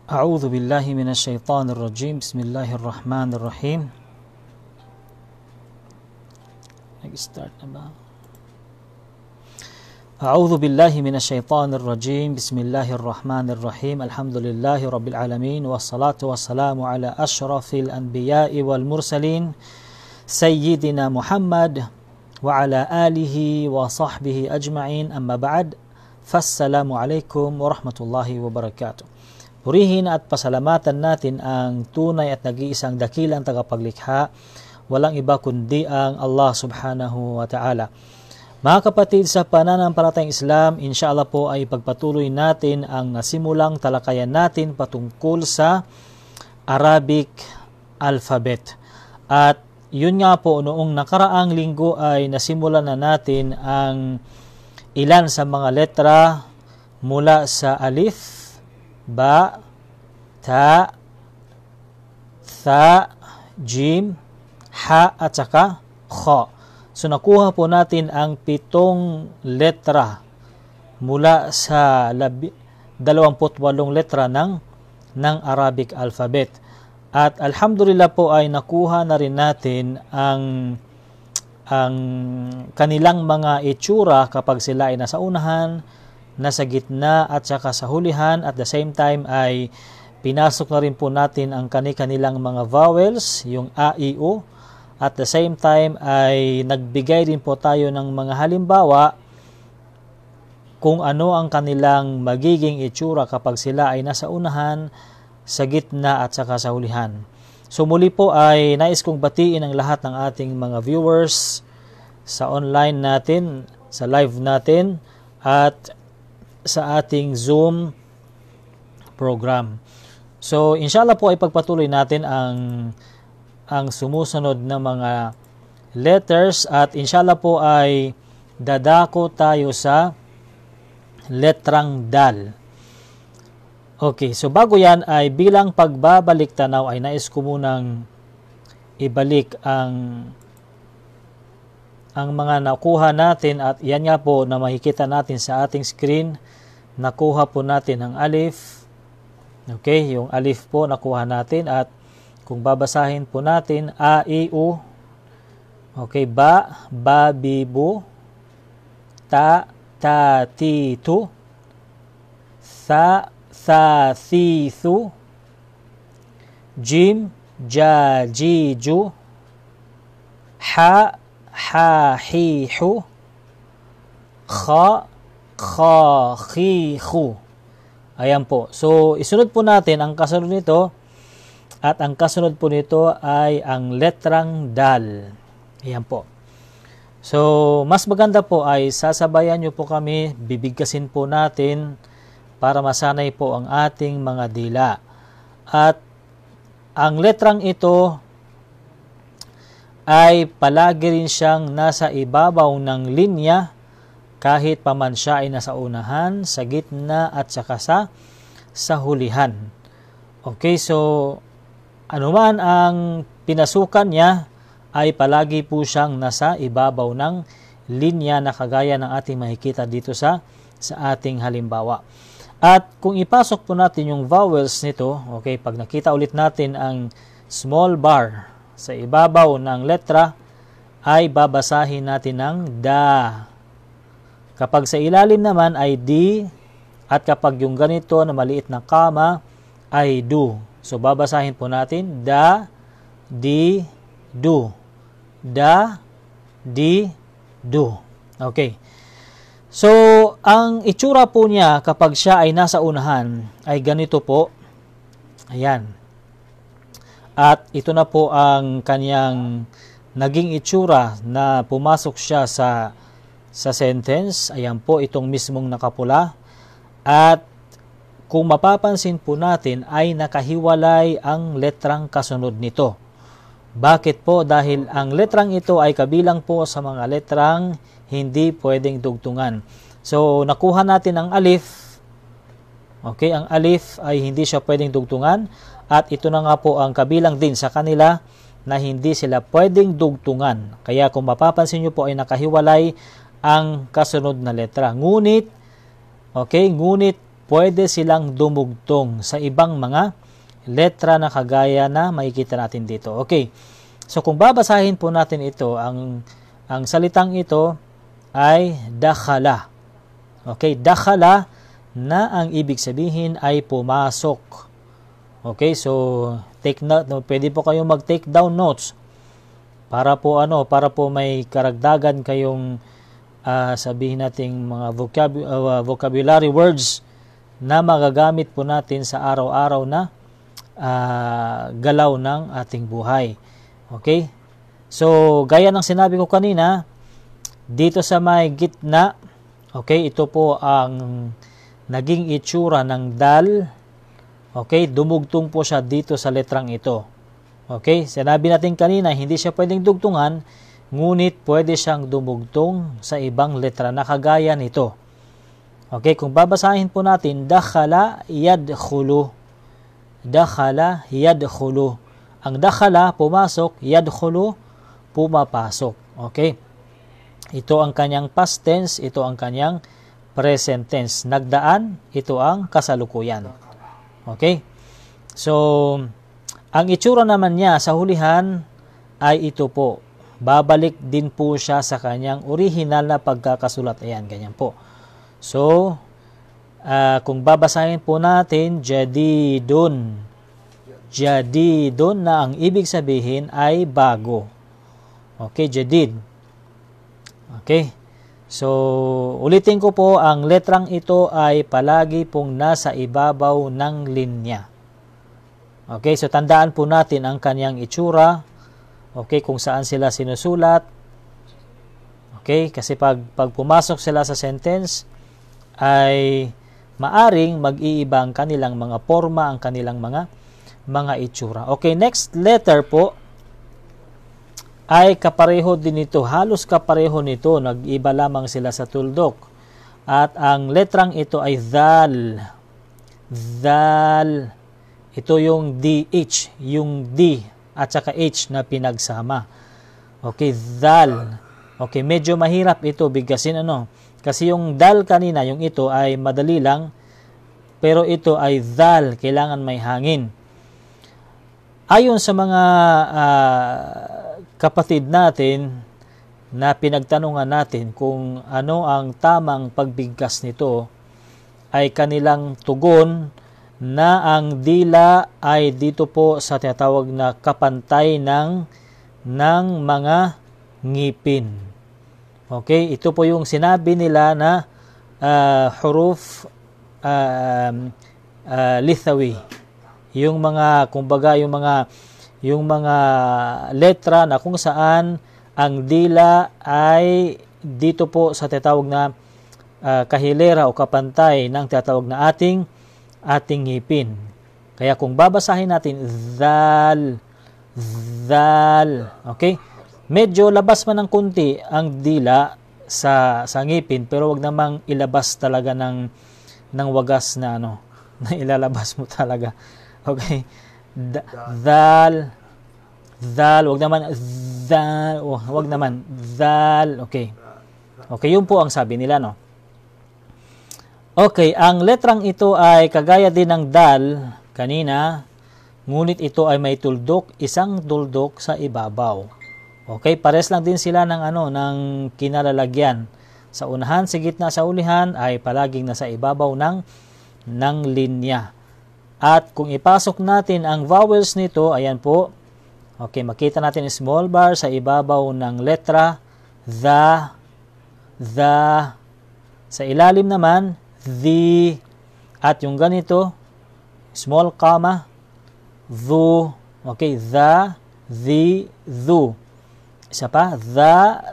أعوذ بالله من الشيطان الرجيم بسم الله الرحمن الرحيم. أعوذ بالله من الشيطان الرجيم بسم الله الرحمن الرحيم. الحمد لله رب العالمين والصلاة والسلام على أشرف الأنبياء والمرسلين سيدنا محمد وعلى آله وصحبه أجمعين. أما بعد فالسلام عليكم ورحمة الله وبركاته. Purihin at pasalamatan natin ang tunay at nag-iisang dakilang tagapaglikha, walang iba kundi ang Allah subhanahu wa ta'ala. Mga kapatid, sa pananampalatayang Islam, inshallah po ay pagpatuloy natin ang nasimulang talakayan natin patungkol sa Arabic alphabet. At yun nga po, noong nakaraang linggo ay nasimulan na natin ang ilan sa mga letra mula sa alif, ba, ta, tha, jim, ha at saka kha. So nakuha po natin ang 7 letra mula sa 28 letra ng Arabic alphabet. At alhamdulillah po ay nakuha na rin natin ang kanilang mga itsura kapag sila ay nasa unahan, nasa gitna at saka sa hulihan. At the same time ay pinasok na rin po natin ang kanilang mga vowels, yung a, i, u. At the same time ay nagbigay din po tayo ng mga halimbawa kung ano ang kanilang magiging itsura kapag sila ay nasa unahan, sa gitna at saka sa hulihan. So muli po ay nais kong batiin ang lahat ng ating mga viewers sa online natin, sa live natin at sa ating Zoom program. So inshallah po ay pagpatuloy natin ang sumusunod na mga letters at inshallah po ay dadako tayo sa letrang dal. Okay, so bago yan ay bilang pagbabalik tanaw ay nais ko munang ibalik ang mga nakuha natin at yan nga po na makikita natin sa ating screen. Nakuha po natin ang alif. Okay, yung alif po nakuha natin at kung babasahin po natin a, i, u. Okay, ba, ba, bi, bu. Ta, ta, ti, tu. Tha, tha, thi, thu. Jim, ja, ji, ju. Ha, ha, hi, hu. Kha, kha, khi, khu. Ayan po. So, isunod po natin ang kasunod nito. At ang kasunod po nito ay ang letrang dal. Ayan po. So, mas maganda po ay sasabayan nyo po kami. Bibigkasin po natin para masanay po ang ating mga dila. At ang letrang ito ay palagi rin siyang nasa ibabaw ng linya kahit pa man siya ay nasa unahan, sa gitna at saka sa hulihan. Okay, so anuman ang pinasukan niya ay palagi po siyang nasa ibabaw ng linya na kagaya ng ating makikita dito sa ating halimbawa. At kung ipasok po natin yung vowels nito, okay, pag nakita ulit natin ang small bar sa ibabaw ng letra ay babasahin natin ng da. Kapag sa ilalim naman ay di, at kapag yung ganito na maliit na kama ay do. So babasahin po natin da, di, do. Da, di, do. Okay. So ang itsura po niya kapag siya ay nasa unahan ay ganito po. Ayan. At ito na po ang kanyang naging itsura na pumasok siya sa sentence. Ayan po itong mismong nakapula. At kung mapapansin po natin ay nakahiwalay ang letrang kasunod nito. Bakit po? Dahil ang letrang ito ay kabilang po sa mga letrang hindi pwedeng dugtungan. So nakuha natin ang alif. Okay, ang alif ay hindi siya pwedeng dugtungan. At ito na nga po ang kabilang din sa kanila na hindi sila pwedeng dugtungan. Kaya kung mapapansin nyo po ay nakahiwalay ang kasunod na letra. Ngunit pwede silang dumugtong sa ibang mga letra na kagaya na makikita natin dito. Okay. So kung babasahin po natin ito, ang salitang ito ay dakhala. Okay, dakhala na ang ibig sabihin ay pumasok. Okay, so take note, pwede po kayong mag-take down notes para po may karagdagan kayong sabihin nating mga vocabulary words na magagamit po natin sa araw-araw na galaw ng ating buhay. Okay? So, gaya ng sinabi ko kanina, dito sa may gitna, okay, ito po ang naging itsura ng dal. Okay, dumugtong po siya dito sa letrang ito. Okay, sinabi natin kanina, hindi siya pwedeng dugtungan, ngunit pwede siyang dumugtong sa ibang letra na kagaya nito. Okay, kung babasahin po natin, dakhala yadkhulu. Dakhala yadkhulu. Ang dakhala, pumasok, yadkhulu, pumapasok. Okay? Ito ang kanyang past tense, ito ang kanyang present tense. Nagdaan, ito ang kasalukuyan. Okay? So, ang itsura naman niya sa hulihan ay ito po. Babalik din po siya sa kanyang original na pagkakasulat. Ayan, ganyan po. So, kung babasahin po natin, jadidun. Jadidun na ang ibig sabihin ay bago. Okay, jadid. Okay. So, ulitin ko po, ang letrang ito ay palagi pong nasa ibabaw ng linya. Okay, so tandaan po natin ang kanyang itsura. Okay, kung saan sila sinusulat. Okay, kasi pag pumasok sila sa sentence, ay maaring mag-iiba ang kanilang mga forma, ang kanilang mga itsura. Okay, next letter po ay kapareho din ito. Halos kapareho nito. Nag-iba lamang sila sa tuldok. At ang letrang ito ay dhal. Dhal. Ito yung DH. Yung D at saka H na pinagsama. Okay, dhal. Okay, medyo mahirap ito bigasin Kasi yung dal kanina, yung ito ay madali lang. Pero ito ay dhal. Kailangan may hangin. Ayon sa mga kapatid natin na pinagtanungan natin kung ano ang tamang pagbigkas nito, ay kanilang tugon na ang dila ay dito po sa tinatawag na kapantay ng mga ngipin. Okay, ito po yung sinabi nila na huruf lithawi. Yung mga, kumbaga, yung mga letra na kung saan ang dila ay dito po sa tinatawag na kahilera o kapantay ng tinatawag na ating ngipin. Kaya kung babasahin natin, dhal, okay? Medyo labas man ng kunti ang dila sa ngipin, pero wag namang ilabas talaga ng wagas na na ilalabas mo talaga. Okay. Dhal, wag naman dhal. Okay. Okay, yun po ang sabi nila, Okay, ang letrang ito ay kagaya din ng dal kanina, ngunit ito ay may tuldok, isang tuldok sa ibabaw. Okay, pares lang din sila ng kinalalagyan. Sa unahan, sa gitna, sa ulihan ay palaging nasa ibabaw ng linya. At kung ipasok natin ang vowels nito, ayan po. Okay, makita natin yung small bar sa ibabaw ng letra, the. Sa ilalim naman, the. At yung ganito, small comma, thu. Okay, the, thu. Isa pa, the,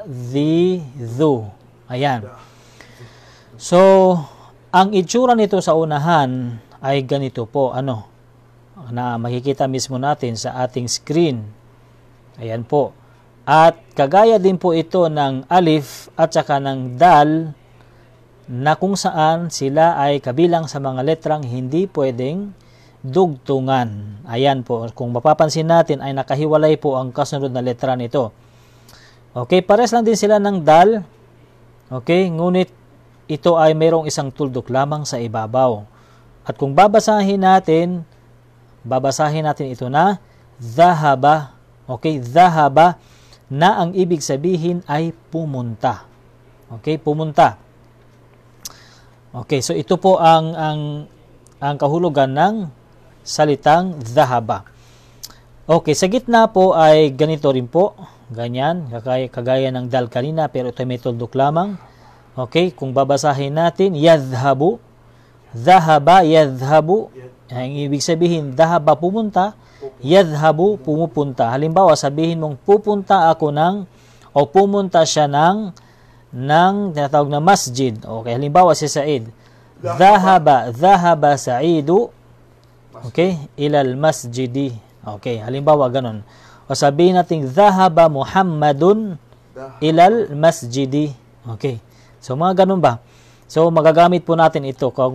thu. Ayan. So, ang itsura nito sa unahan ay ganito po, na makikita mismo natin sa ating screen. Ayan po. At kagaya din po ito ng alif at saka ng dal, na kung saan sila ay kabilang sa mga letrang hindi pwedeng dugtungan. Ayan po. Kung mapapansin natin ay nakahiwalay po ang kasunod na letra nito. Okay, pares lang din sila ng dal. Okay, ngunit ito ay mayroong isang tuldok lamang sa ibabaw. At kung babasahin natin ito na dhahaba. Okay, dhahaba na ang ibig sabihin ay pumunta. Okay, pumunta. Okay, so ito po ang kahulugan ng salitang dhahaba. Okay, sa gitna po ay ganito rin po. Ganyan, kagaya ng dal kanina, pero ito may tuldok lamang. Okay, kung babasahin natin, yadhabu. Dhahaba, yadhabu. Ang ibig sabihin, dhahaba pumunta, yadhabu pumupunta. Halimbawa, sabihin mong pupunta ako o pumunta siya ng tinatawag na masjid. Okay, halimbawa si Said. Dhahaba Saidu. Okay, ilal masjidi. Okay, halimbawa ganun. O sabihin natin, dhahaba Muhammadun ilal masjidi. Okay, so mga ganun ba? So, magagamit po natin ito kung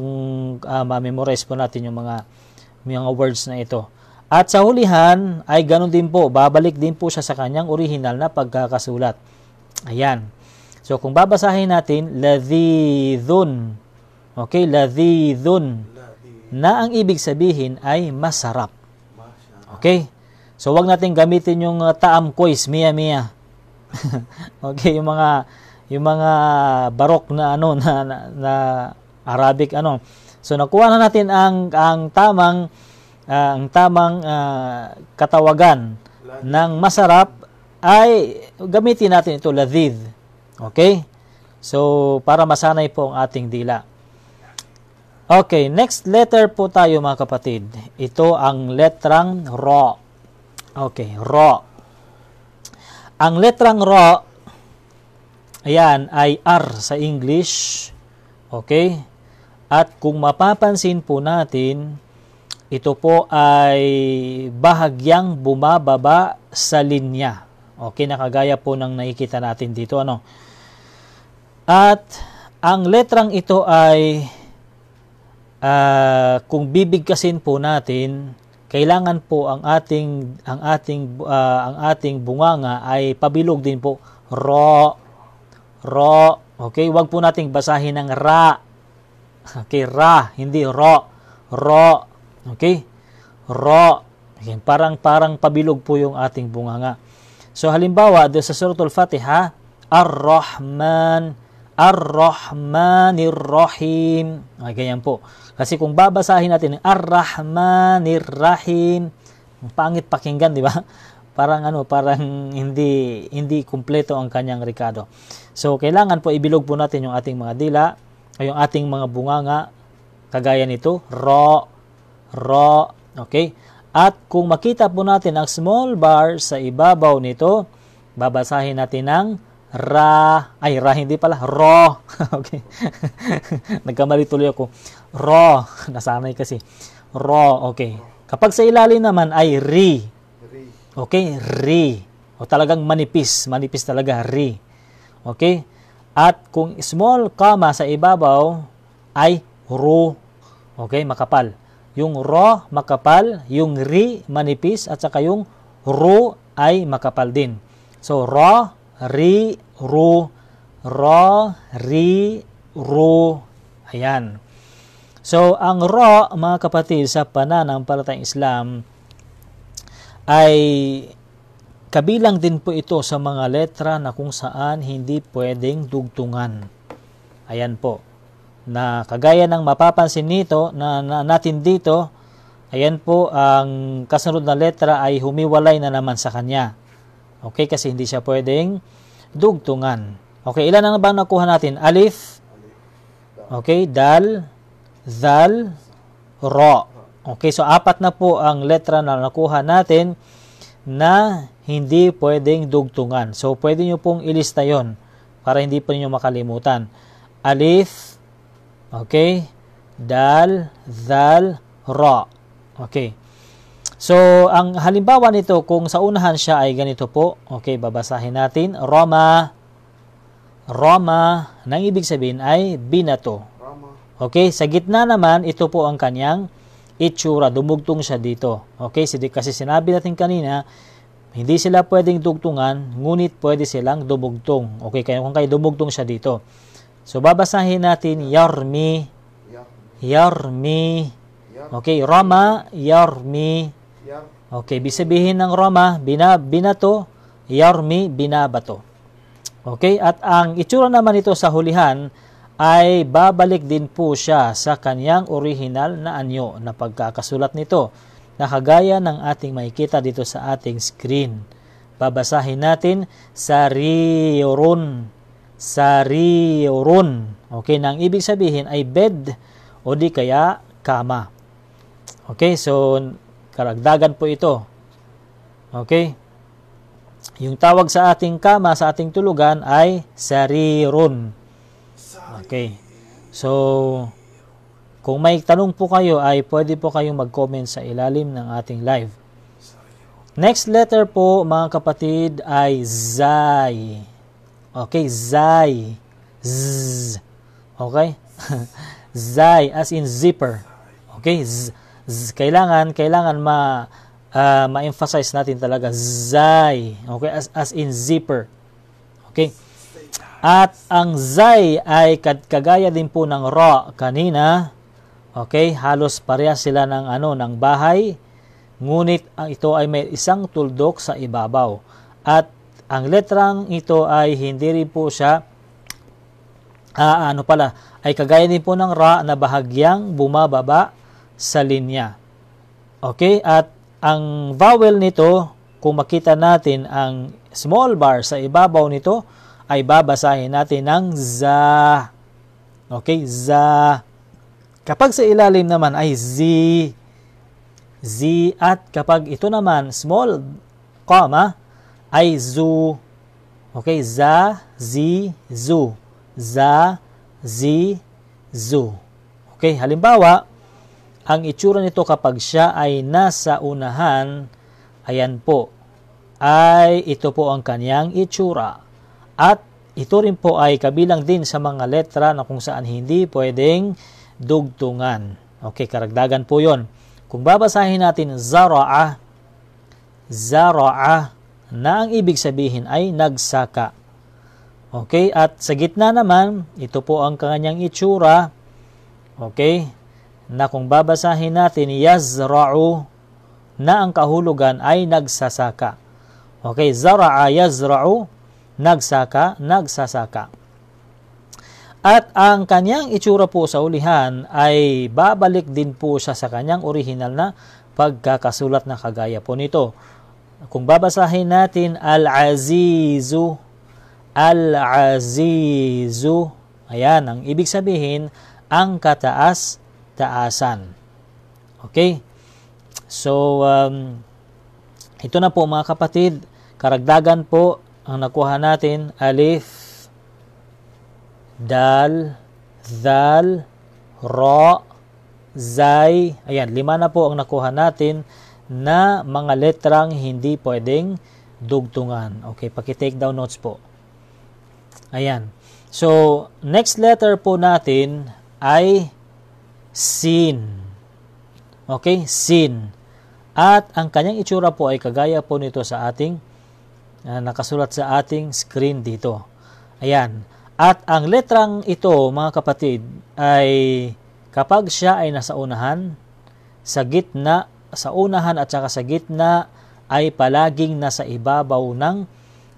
ma-memorize po natin yung mga words na ito. At sa hulihan, ay ganun din po. Babalik din po siya sa kanyang original na pagkakasulat. Ayan. So, kung babasahin natin, ladhidhun. Okay, ladhidhun. Na ang ibig sabihin ay masarap. Okay. So, wag natin gamitin yung taam kois, miya. Okay, yung mga barok na na Arabic So nakuha na natin ang tamang katawagan ng masarap, ay gamitin natin ito ladhid. Okay? So para masanay po ang ating dila. Okay, next letter po tayo mga kapatid. Ito ang letrang Ra. Okay, Ra. Ang letrang Ra, ayan, ay R sa English. Okay? At kung mapapansin po natin, ito po ay bahagyang bumababa sa linya. Okay, nakagaya po ng nakikita natin dito. At ang letrang ito ay, kung bibigkasin po natin, kailangan po ang ating bunganga ay pabilog din po. Ra. Okay, wag po nating basahin ng ra. Okay, ra, hindi ro. Ro. Okay? Ro. Okay, parang pabilog po yung ating bunganga. So halimbawa, doon sa Suratul Fatiha, Ar-Rahmanir-Rahim. Ay, ganyan po. Kasi kung babasahin natin Ar-Rahmanir-Rahim, pangit pakinggan, di ba? Parang hindi kumpleto ang kanyang rekado. So kailangan po ibilog po natin yung ating mga dila, yung ating mga bunganga, kagaya nito, Ra. Okay? At kung makita po natin ang small bar sa ibabaw nito, babasahin natin ng Ra. Ay, Ra, hindi pala. Ra. Okay. Nagkamali tuloy ako. Ra. Nasanay kasi. Ra. Okay. Kapag sa ilalim naman ay Ri. Okay? Ri. O talagang manipis. Manipis talaga. Ri. Okay? At kung small comma sa ibabaw ay Ru. Okay? Makapal. Yung Ra, makapal. Yung Ri, manipis. At saka yung Ru ay makapal din. So, Ra, Ri, Ru. Ra, Ri, Ru. Ayan. So, ang Ra, mga kapatid, sa pananampalatayang Islam, ay kabilang din po ito sa mga letra na kung saan hindi pwedeng dugtungan. Ayan po. Na kagaya ng mapapansin nito, natin dito, ayan po, ang kasunod na letra ay humiwalay na naman sa kanya. Okay, kasi hindi siya pwedeng dugtungan. Okay, ilan na ba nakuha natin? Alif. Okay, dal, zal, ra. Okay, so 4 na po ang letra na nakuha natin na hindi pwedeng dugtungan. So, pwede nyo pong ilista yon para hindi po ninyo makalimutan. Alif, okay, dal, zal, ra. Okay. So, ang halimbawa nito, kung sa unahan siya ay ganito po. Okay, babasahin natin. Rama. Rama, nang ibig sabihin ay binato. Okay, sa gitna naman, ito po ang kanyang itsura, dumugtong siya dito. Okay, kasi sinabi natin kanina, hindi sila pwedeng dugtungan, ngunit pwede silang dumugtong. Okay, kaya kung kayo dumugtong siya dito. So, babasahin natin, yarmi, yarmi, Okay, rama, yarmi. Okay, ibig sabihin ng rama, binato, yarmi, binabato. Okay, at ang itsura naman ito sa hulihan ay babalik din po siya sa kanyang original na anyo na pagkakasulat nito, na kagaya ng ating makikita dito sa ating screen. Babasahin natin, sariyorun. Sariyorun. Okay, na ang ibig sabihin ay bed o di kaya kama. Okay, so karagdagan po ito. Okay, yung tawag sa ating kama, sa ating tulugan ay sarirun. Okay, so kung may tanong po kayo ay pwede po kayong mag-comment sa ilalim ng ating live. Next letter po mga kapatid ay zay. Okay, zay. Z. Okay? Zay as in zipper. Okay, kailangan ma-emphasize natin talaga zay. Okay, as in zipper. Okay? At ang zay ay kagaya din po ng ra kanina. Okay, halos parehas sila ng bahay. Ngunit ito ay may isang tuldok sa ibabaw. At ang letrang ito ay hindi rin po siya ay kagaya din po ng ra na bahagyang bumababa sa linya. Okay, at ang vowel nito, kung makita natin ang small bar sa ibabaw nito, ay babasahin natin ng za. Okay, za. Kapag sa ilalim naman ay zi. Zi, at kapag ito naman small comma ay zu. Okay, za, zi, zu. Za, zi, zu. Okay, halimbawa, ang itsura nito kapag siya ay nasa unahan, ayan po, ay ito po ang kanyang itsura. At ito rin po ay kabilang din sa mga letra na kung saan hindi pwedeng dugtungan. Okay, karagdagan po yon. Kung babasahin natin zara'a, zara'a, na ang ibig sabihin ay nagsaka. Okay, at sa gitna naman, ito po ang kanyang itsura. Okay, na kung babasahin natin, yazra'u, na ang kahulugan ay nagsasaka. Okay, zara'a, yazra'u, nagsaka, nagsasaka. At ang kanyang itsura po sa ulihan ay babalik din po siya sa kanyang original na pagkakasulat na kagaya po nito. Kung babasahin natin, al-azizu, al-azizu, ayan, ang ibig sabihin, ang kataas-taasan. Okay? So, ito na po mga kapatid, karagdagan po ang nakuha natin, alif, dal, dhal, ra, zay. Ayan, 5 na po ang nakuha natin na mga letrang hindi pwedeng dugtungan. Okay, paki-take down notes po. Ayan. So, next letter po natin ay sin. Okay, sin. At ang kanyang itsura po ay kagaya po nito sa ating nakasulat sa ating screen dito. Ayan. At ang letrang ito, mga kapatid, ay kapag siya ay nasa unahan, sa gitna, sa unahan at saka sa gitna ay palaging nasa ibabaw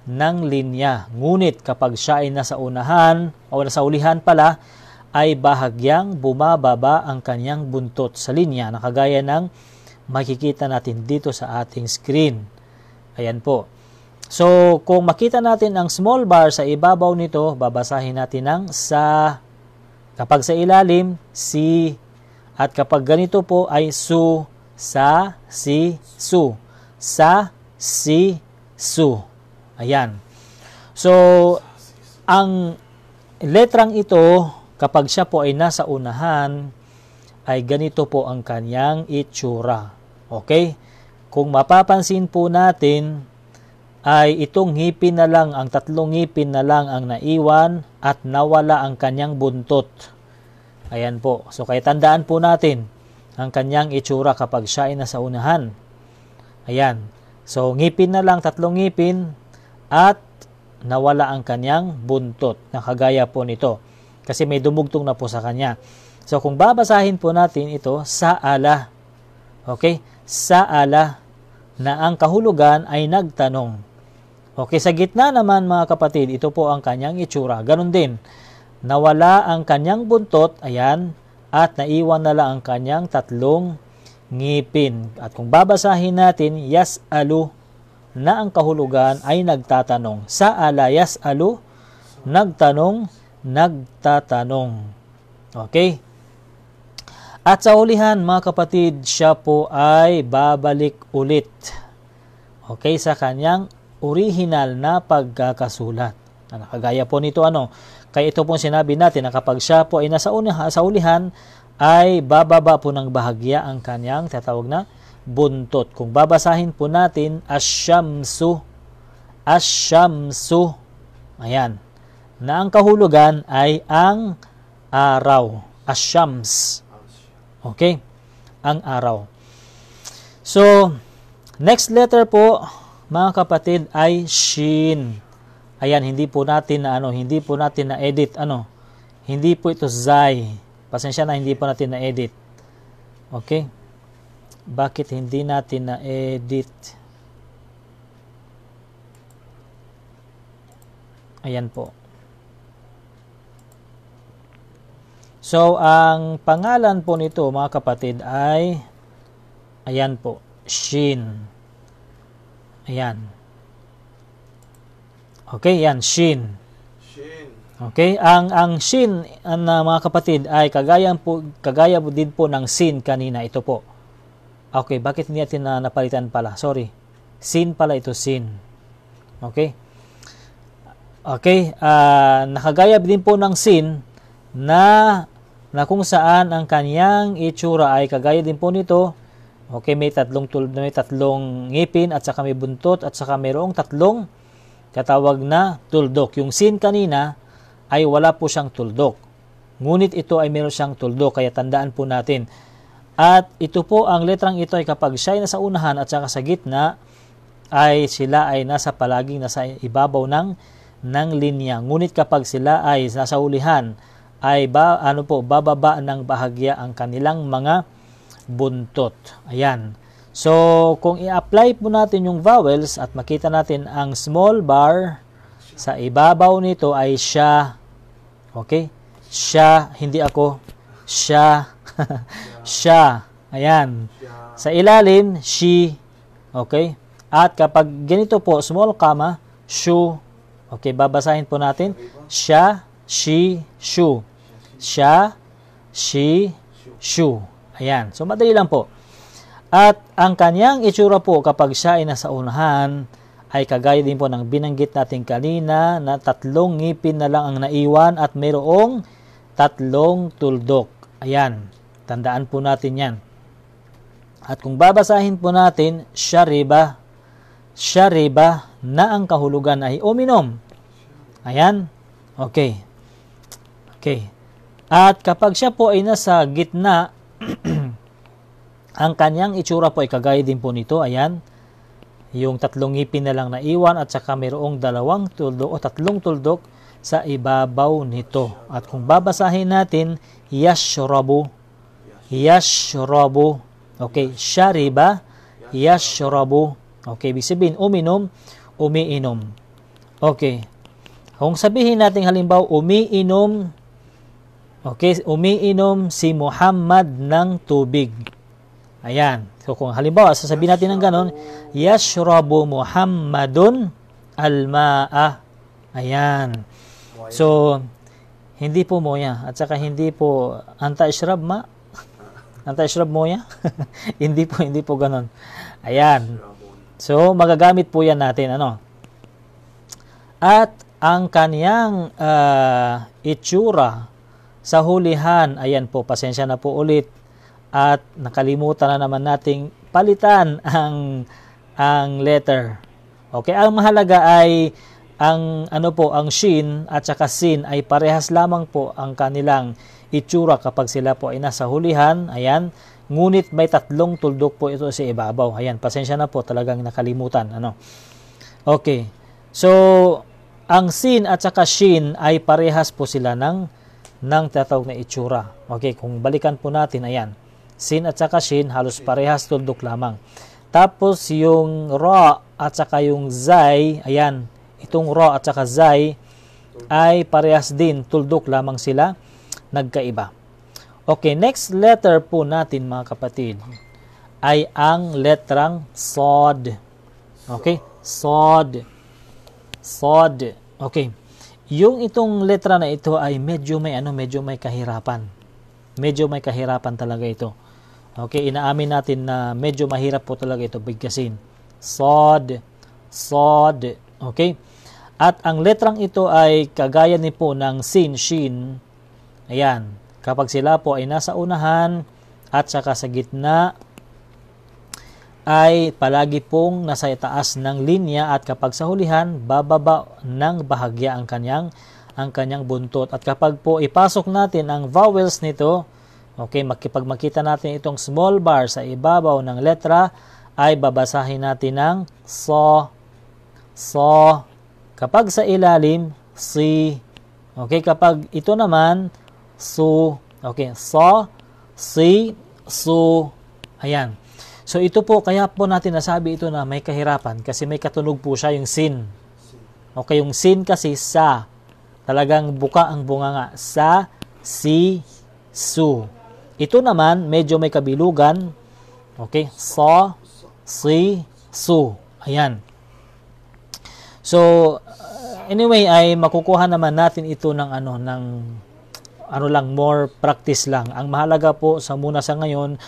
ng linya. Ngunit kapag siya ay nasa unahan o nasa ulihan pala, ay bahagyang bumababa ang kanyang buntot sa linya na kagaya ng makikita natin dito sa ating screen. Ayan po. So, kung makita natin ang small bar sa ibabaw nito, babasahin natin ng sa. Kapag sa ilalim, si. At kapag ganito po ay su, sa, si, su. Sa, si, su. Ayan. So, ang letrang ito, kapag siya po ay nasa unahan, ay ganito po ang kanyang itsura. Okay? Kung mapapansin po natin, ay itong ngipin na lang, ang 3 ngipin na lang ang naiwan at nawala ang kanyang buntot. Ayan po. So, kaya tandaan po natin ang kanyang itsura kapag siya ay nasa unahan. Ayan. So, ngipin na lang, 3 ngipin at nawala ang kanyang buntot na kagaya po nito. Kasi may dumugtong na po sa kanya. So, kung babasahin po natin ito, sa'ala. Okay? Sa'ala, na ang kahulugan ay nagtanong. Okay, sa gitna naman mga kapatid, ito po ang kanyang itsura. Ganon din, nawala ang kanyang buntot, ayan, at naiwan na lang ang kanyang tatlong ngipin. At kung babasahin natin, yas'alu, na ang kahulugan ay nagtatanong. Sa'ala yas'alu, nagtanong, nagtatanong. Okay? At sa hulihan, mga kapatid, siya po ay babalik ulit. Okay, sa kanyang original na pagkakasulat. Nakagaya po nito kaya ito pong sinabi natin na kapag siya po ay sa ulihan, ay bababa po ng bahagya ang kanyang tatawag na buntot. Kung babasahin po natin, asyamsu, ayan, na ang kahulugan ay ang araw, asyams. Okay? Ang araw. So, next letter po, mga kapatid, ay shin. Ayan, hindi po natin na edit Hindi po ito zai. Pasensya na, hindi po natin na edit. Okay? Bakit hindi natin na edit? Ayan po. So, ang pangalan po nito, mga kapatid, ay ayan po, shin. Ayan. Okay, yan, shin. Okay, ang shin mga kapatid ay kagaya din po ng sin kanina, ito po. Okay, bakit hindi natin napalitan pala? Sorry. Sin pala ito, sin. Okay? Okay, nakagaya din po ng sin na kung saan ang kanyang itsura ay kagaya din po nito. Okay, may tatlong ngipin at saka may buntot at saka mayroong tatlong katawag na tuldok. Yung sin kanina ay wala po siyang tuldok. Ngunit ito ay meron siyang tuldok, kaya tandaan po natin. At ito po, ang letrang ito ay kapag siya ay nasa unahan at saka sa gitna, ay sila ay palaging nasa ibabaw ng linya. Ngunit kapag sila ay nasa ulihan, ay bababa ng bahagya ang kanilang mga buntot. Ayan. So, kung i-apply po natin yung vowels at makita natin ang small bar sa ibabaw nito ay siya. Okay? Siya, hindi ako. Siya. Siya. Ayan. Sa ilalim, she. Okay? At kapag ganito po, small comma, shu. Okay, babasahin po natin. Siya, she, shu. Siya, she, shu. Ayan. So, madali lang po. At ang kanyang itsura po kapag siya ay nasa unahan, ay kagaya din po ng binanggit natin kanina na tatlong ngipin na lang ang naiwan at mayroong tatlong tuldok. Ayan. Tandaan po natin yan. At kung babasahin po natin, syariba. Syariba na ang kahulugan ay uminom. Ayan. Okay. Okay. At kapag siya po ay nasa gitna, ang kanyang itsura po ay kagaya din po nito. Ayan. Yung tatlong ngipin na lang naiwan at saka mayroong dalawang tuldok o tatlong tuldok sa ibabaw nito. At kung babasahin natin, yashrabu. Yashrabu. Okay. Shariba. Yashrabu. Okay. Ibig sabihin, uminom, umiinom. Okay. Kung sabihin natin halimbawa, umiinom, okay, umiinom si Muhammad ng tubig. Ayan. So, kung halimbawa, sasabihin natin ng ganon, yashrabu Muhammadun al-ma'a. Ayan. So, hindi po moya. At saka hindi po anta-ishrab ma. Anta-ishrab moya. hindi po ganon. Ayan. So, magagamit po yan natin. At ang kaniyang itsura sa hulihan, ayan po, pasensya na po ulit. At nakalimutan na naman nating palitan ang letter. Okay, ang mahalaga ay ang shin at saka sin ay parehas lamang po ang kanilang itsura kapag sila po ay nasa hulihan. Ayan, ngunit may tatlong tuldok po ito sa ibabaw. Ayan, pasensya na po, talagang nakalimutan. Okay. So, ang sin at saka shin ay parehas po sila ng ng tinatawag na itsura. Okay, kung balikan po natin, ayan. Sin at saka shin, halos parehas, tuldok lamang. Tapos yung ra at saka yung zay, ayan, itong ra at saka zay ay parehas din, tuldok lamang sila, nagkaiba. Okay, next letter po natin mga kapatid ay ang letrang sod. Okay, sod. Sod. Okay. Yung itong letra na ito ay medyo may kahirapan. Medyo may kahirapan talaga ito. Okay, inaamin natin na medyo mahirap po talaga ito bigkasin. Sod. Sod. Okay? At ang letrang ito ay kagaya ni po ng sin, shin. Ayan. Kapag sila po ay nasa unahan at saka sa gitna, ay palagi pong nasa itaas ng linya, at kapag sa hulihan, bababa ng bahagya ang kanyang buntot. At kapag po ipasok natin ang vowels nito, okay, pag makita natin itong small bar sa ibabaw ng letra, ay babasahin natin ng so, so. Kapag sa ilalim, si. Okay, kapag ito naman, su. Okay, so, si, su. Ayan. So ito po, kaya po natin nasabi ito na may kahirapan kasi may katunog po siya yung sin. Okay, yung sin kasi sa. Talagang buka ang bunganga. Sa, si, su. Ito naman, medyo may kabilugan. Okay, so, si, su. Ayan. So, anyway, ay makukuha naman natin ito ng more practice lang. Ang mahalaga po sa ngayon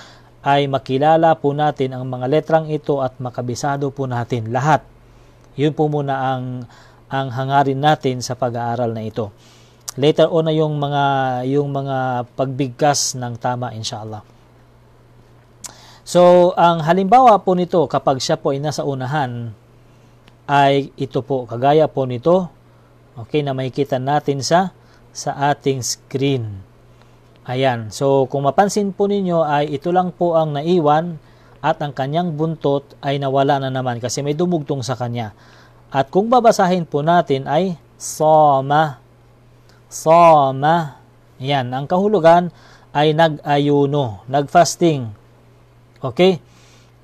ay makilala po natin ang mga letrang ito at makabisado po natin lahat. Yun po muna ang hangarin natin sa pag-aaral na ito. Later on na yung mga pagbigkas ng tama, inshallah. So, ang halimbawa po nito kapag siya po ay nasa unahan ay ito po, kagaya po nito, okay, na makikita natin sa ating screen. Ayan. So, kung mapansin po ninyo ay ito lang po ang naiwan at ang kanyang buntot ay nawala na naman kasi may dumugtong sa kanya. At kung babasahin po natin ay soma. Soma. Ayan. Ang kahulugan ay nag-ayuno, nag-fasting. Okay?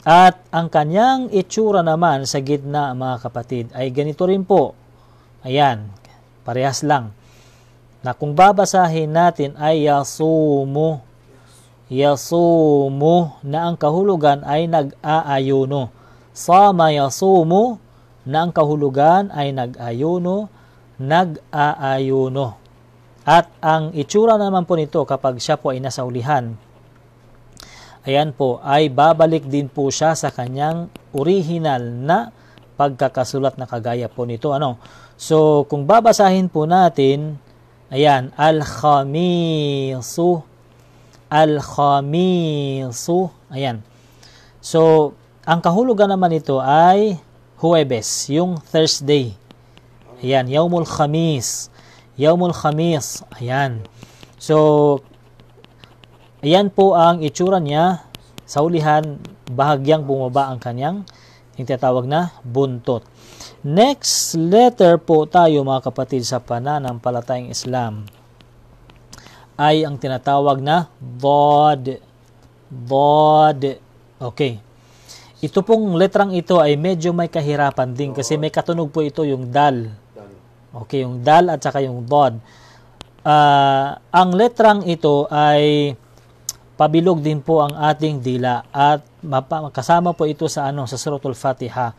At ang kanyang itsura naman sa gitna, mga kapatid, ay ganito rin po. Ayan. Parehas lang. Na kung babasahin natin ay yasumu. Yasumu na ang kahulugan ay nag-aayuno. Sama yasumu na ang kahulugan ay nag-ayuno, nag-aayuno. At ang itsura naman po nito kapag siya po ay nasa ulihan, ayan po, ay babalik din po siya sa kanyang original na pagkakasulat na kagaya po nito. So, kung babasahin po natin, ayan, al-khamisu. Al-khamisu. Ayan. So, ang kahulugan naman ito ay Huwebes, yung Thursday. Ayan, Yaumul Khamis. Yaumul Khamis. Ayan. So, ayan po ang itsura niya. Sa ulihan, bahagyang bumaba ang kanyang tinatawag na buntot. Next letter po tayo, mga kapatid, sa pananampalatayang Islam ay ang tinatawag na Dod. Dod. Okay. Ito pong letrang ito ay medyo may kahirapan din kasi may katunog po ito yung dal. Okay, yung dal at saka yung Dod. Ang letrang ito ay pabilog din po ang ating dila at kasama po ito sa Suratul Fatiha.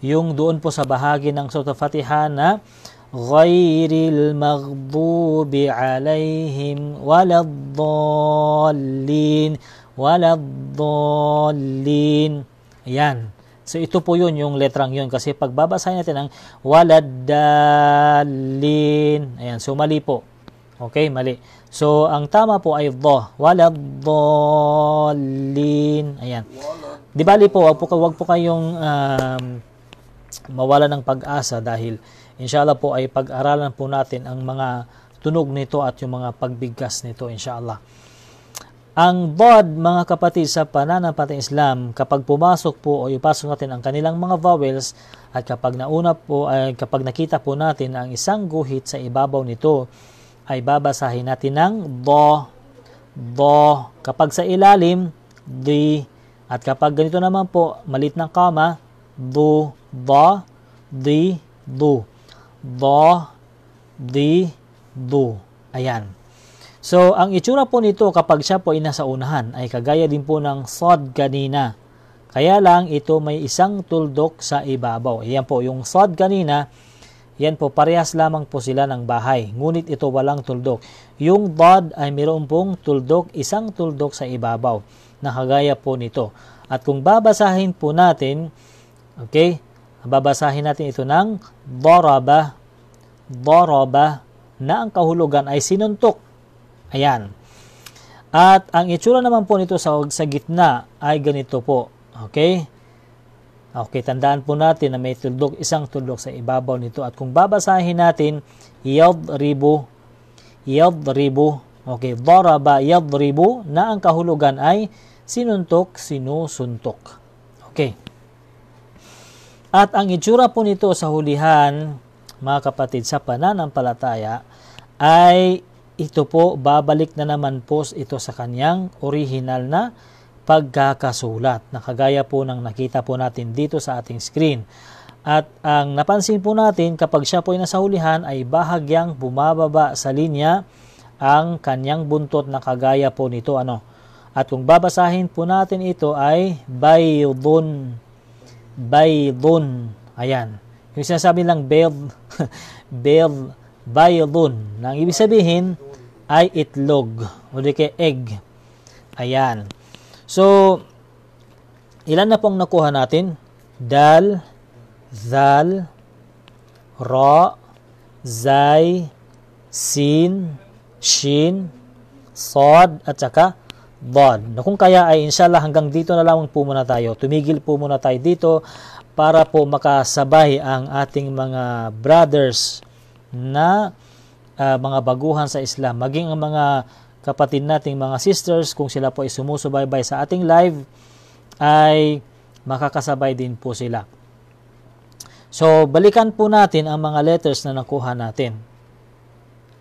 Yung doon po sa bahagi ng Suratul Fatiha na ghairil maghdubi alaihim waladdallin waladdallin. Ayan. So ito po yun, yung letrang yun. Kasi pag babasahin natin ang waladdallin, ayan, so mali po. Okay, mali. So ang tama po ay dha, waladdallin. Ayan. Di bali po, wag po kayong mawala ng pag-asa dahil inshallah po ay pag-aralan po natin ang mga tunog nito at yung mga pagbigkas nito, inshallah. Ang Dod, mga kapatid, sa pananampalatayang Islam, kapag pumasok po o ipasok natin ang kanilang mga vowels at kapag nakita po natin ang isang guhit sa ibabaw nito, ay babasahin natin ng do, do. Kapag sa ilalim, di. At kapag ganito naman po, malit ng kama, do, do, di, do. Do, di, do. Ayan. So, ang itsura po nito kapag siya po ay nasa unahan ay kagaya din po ng sod kanina. Kaya lang ito may isang tuldok sa ibabaw. Ayan po, yung sod kanina, yan po, parehas lamang po sila ng bahay. Ngunit ito walang tuldok. Yung dod ay mayroon pong tuldok, isang tuldok sa ibabaw. Nakagaya po nito. At kung babasahin po natin, okay, babasahin natin ito ng daraba, daraba, na ang kahulugan ay sinuntok. Ayan. At ang itsura naman po nito sa gitna ay ganito po. Okay? Okay, tandaan po natin na may tuldok, isang tuldok sa ibabaw nito. At kung babasahin natin, yadribu, yadribu. Okay, daraba, yadribu, na ang kahulugan ay sinuntok, sinusuntok. Okay. At ang itsura po nito sa hulihan, mga kapatid, sa pananampalataya, ay ito po, babalik na naman po ito sa kanyang original na pagkakasulat, na kagaya po ng nakita po natin dito sa ating screen. At ang napansin po natin, kapag siya po ay nasa hulihan, ay bahagyang bumababa sa linya ang kanyang buntot na kagaya po nito. At kung babasahin po natin ito ay baydun, baydun. Ayan. Yung sinasabi lang bayd, bayd, baydun. Nang ibig sabihin ay itlog o di kaya egg. Ayan. So, ilan na pong nakuha natin? Dal, zal, ra, zay, sin, shin, sod, at saka dod. Kung kaya ay inshallah hanggang dito na lamang po muna tayo. Tumigil po muna tayo dito para po makasabay ang ating mga brothers na mga baguhan sa Islam. Maging ang mga kapatid nating mga sisters, kung sila po ay sumusubaybay sa ating live, ay makakasabay din po sila. So, balikan po natin ang mga letters na nakuha natin.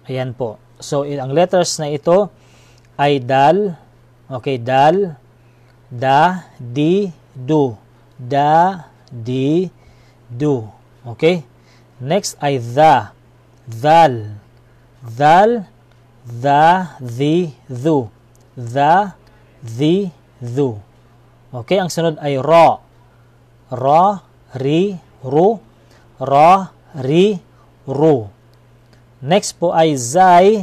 Ayan po. So, ang letters na ito ay dal, okay, dal, da, di, du. Da, di, du. Okay? Next ay the, dhal, dhal, the, the, thu. The, the, thu. Okay, ang sunod ay ra. Ra, ri, ru. Ra, ri, ru. Next po ay zay.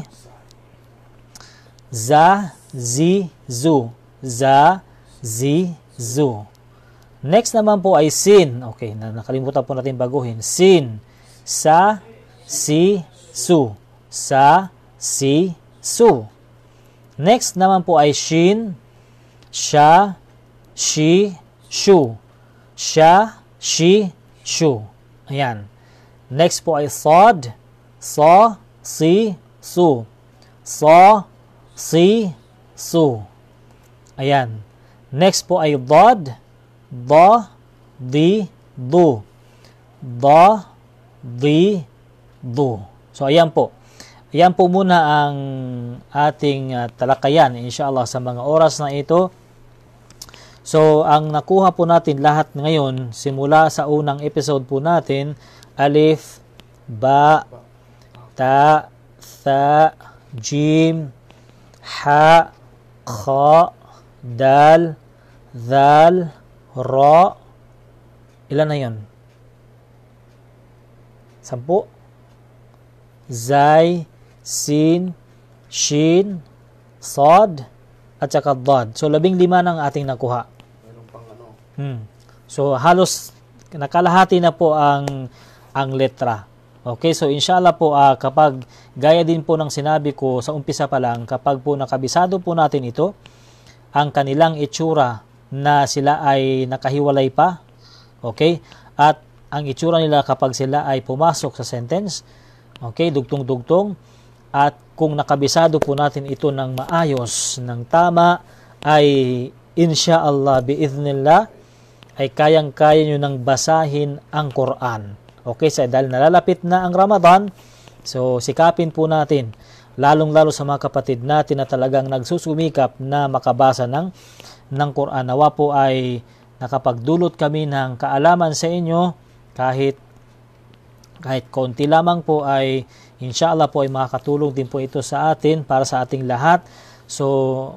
Za, zi, zu. Za, zi, zu. Next naman po ay sin. Okay, nakalimutan po natin baguhin. Sin. Sa, si, su. Sa, si, su. Next naman po ay shin, sha, shi, shu. Sha, shi, shu. Ayan. Next po ay sod, sa, si, su. Sa, si, su. Ayan. Next po ay dod, da, di, du. Da, di, du. So, ayan po. Yan po muna ang ating talakayan, inshallah, sa mga oras na ito. So, ang nakuha po natin lahat ngayon, simula sa unang episode po natin, alif, ba, ta, tha, jim, ha, kha, dal, dhal, ra. Ilan na yun? 10? Zay, sin, shin, sod, at saka dod. So, 15 ng ating nakuha. So, halos nakalahati na po ang letra. Okay, so inshallah po, kapag gaya din po ng sinabi ko sa umpisa pa lang, kapag po nakabisado po natin ito, ang kanilang itsura na sila ay nakahiwalay pa, okay, at ang itsura nila kapag sila ay pumasok sa sentence, okay, dugtong-dugtong, at kung nakabisado po natin ito ng maayos, ng tama, ay insyaallah, biiznillah, ay kayang-kaya nyo nang basahin ang Quran. Okay, dahil nalalapit na ang Ramadan, so sikapin po natin. lalong-lalo sa mga kapatid natin na talagang nagsusumikap na makabasa ng Quran. Nawa po ay nakapagdulot kami ng kaalaman sa inyo, kahit konti lamang po, ay inshallah po ay makakatulong din po ito sa atin, para sa ating lahat. So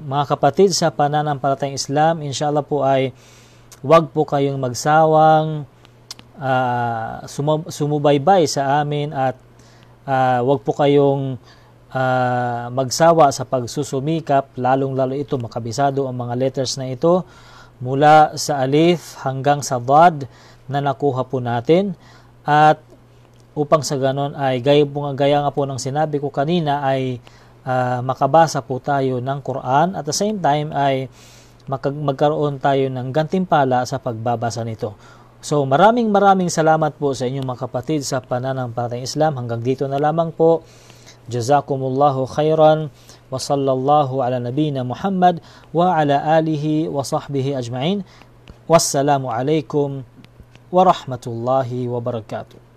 mga kapatid sa pananampalatayang Islam, inshallah po ay wag po kayong magsawang sumubaybay sa amin, at wag po kayong magsawa sa pagsusumikap, lalong-lalo ito makabisado ang mga letters na ito mula sa alif hanggang sa dad na nakuha po natin. At upang sa ganon ay gaya nga po ng sinabi ko kanina, ay makabasa po tayo ng Quran, at the same time ay magkaroon tayo ng gantimpala sa pagbabasa nito. So maraming salamat po sa inyong mga kapatid sa pananampalatayang Islam. Hanggang dito na lamang po. Jazakumullahu khairan, wa sallallahu ala nabina Muhammad wa ala alihi wa sahbihi ajma'in. Wassalamu alaikum wa rahmatullahi wa barakatuh.